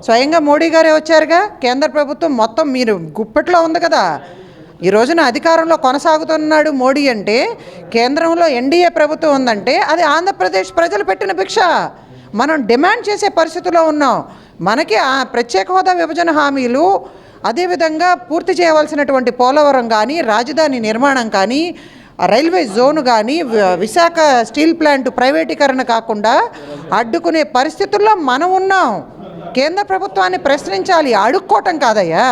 స్వయంగా మోడీ గారే వచ్చారుగా. కేంద్ర ప్రభుత్వం మొత్తం మీరు గుప్పెట్లో ఉంది కదా. ఈ రోజున అధికారంలో కొనసాగుతున్నాడు మోడీ అంటే, కేంద్రంలో ఎన్డీఏ ప్రభుత్వం ఉందంటే అది ఆంధ్రప్రదేశ్ ప్రజలు పెట్టిన భిక్ష. మనం డిమాండ్ చేసే పరిస్థితిలో ఉన్నాం. మనకి ఆ ప్రత్యేక హోదా విభజన హామీలు, అదేవిధంగా పూర్తి చేయవలసినటువంటి పోలవరం కానీ, రాజధాని నిర్మాణం కానీ, రైల్వే జోన్ కానీ, విశాఖ స్టీల్ ప్లాంట్ ప్రైవేటీకరణ కాకుండా అడ్డుకునే పరిస్థితుల్లో మనం ఉన్నాం. కేంద్ర ప్రభుత్వాన్ని ప్రశ్నించాలి, అడుక్కోవటం కాదయ్యా.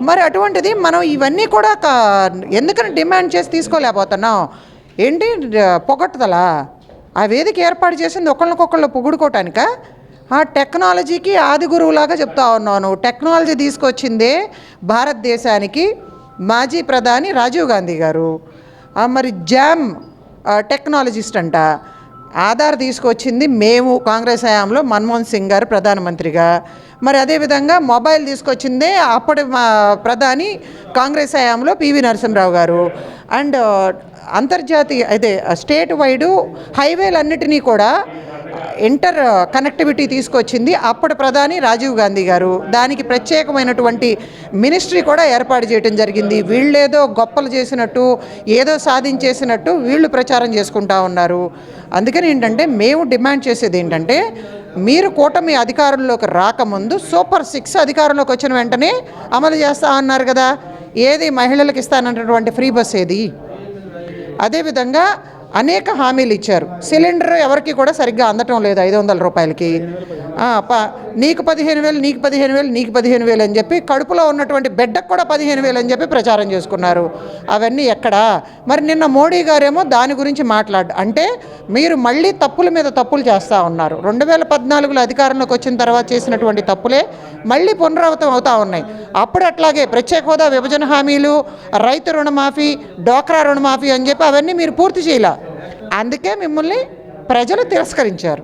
మరి అటువంటిది మనం ఇవన్నీ కూడా ఎందుకని డిమాండ్ చేసి తీసుకోలేకపోతున్నాం? ఏంటి పొగట్టుదలా? ఆ వేదిక ఏర్పాటు చేసింది ఒకళ్ళకొకళ్ళు పొగుడుకోవటానిక? ఆ టెక్నాలజీకి ఆది గురువులాగా చెప్తా ఉన్నాను. టెక్నాలజీ తీసుకొచ్చిందే భారతదేశానికి మాజీ ప్రధాని రాజీవ్ గాంధీ గారు. మరి జామ్ టెక్నాలజిస్ట్ అంట. ఆధార్ తీసుకొచ్చింది మేము కాంగ్రెస్ హయాంలో మన్మోహన్ సింగ్ గారు ప్రధానమంత్రిగా. మరి అదేవిధంగా మొబైల్ తీసుకొచ్చిందే అప్పటి ప్రధాని కాంగ్రెస్ హయాంలో పివి నరసింహరావు గారు. అండ్ అంతర్జాతీయ అదే స్టేట్ వైడు హైవేలన్నిటినీ కూడా ఇంటర్ కనెక్టివిటీ తీసుకొచ్చింది అప్పటి ప్రధాని రాజీవ్ గాంధీ గారు. దానికి ప్రత్యేకమైనటువంటి మినిస్ట్రీ కూడా ఏర్పాటు చేయడం జరిగింది. వీళ్ళేదో గొప్పలు చేసినట్టు, ఏదో సాధించేసినట్టు వీళ్ళు ప్రచారం చేసుకుంటా ఉన్నారు. అందుకని ఏంటంటే మేము డిమాండ్ చేసేది ఏంటంటే, మీరు కూటమి అధికారంలోకి రాకముందు సూపర్ 6 అధికారంలోకి వచ్చిన వెంటనే అమలు చేస్తా ఉన్నారు కదా. ఏది మహిళలకు ఇస్తానన్నటువంటి ఫ్రీ బస్ ఏది? అదేవిధంగా అనేక హామీలు ఇచ్చారు. సిలిండర్ ఎవరికి కూడా సరిగ్గా అందటం లేదు 500 రూపాయలకి. నీకు 15,000, నీకు 15,000, నీకు 15,000 అని చెప్పి కడుపులో ఉన్నటువంటి బిడ్డకు కూడా 15,000 అని చెప్పి ప్రచారం చేసుకున్నారు. అవన్నీ ఎక్కడా? మరి నిన్న మోడీ గారేమో దాని గురించి అంటే మీరు మళ్ళీ తప్పుల మీద తప్పులు చేస్తూ ఉన్నారు. 2014లో అధికారంలోకి వచ్చిన తర్వాత చేసినటువంటి తప్పులే మళ్ళీ పునరావృతం అవుతూ ఉన్నాయి. అప్పుడు అట్లాగే ప్రత్యేక హోదా విభజన హామీలు, రైతు రుణమాఫీ, డోక్రా రుణమాఫీ అని చెప్పి అవన్నీ మీరు పూర్తి చేయాల. అందుకే మిమ్మల్ని ప్రజలు తిరస్కరించారు.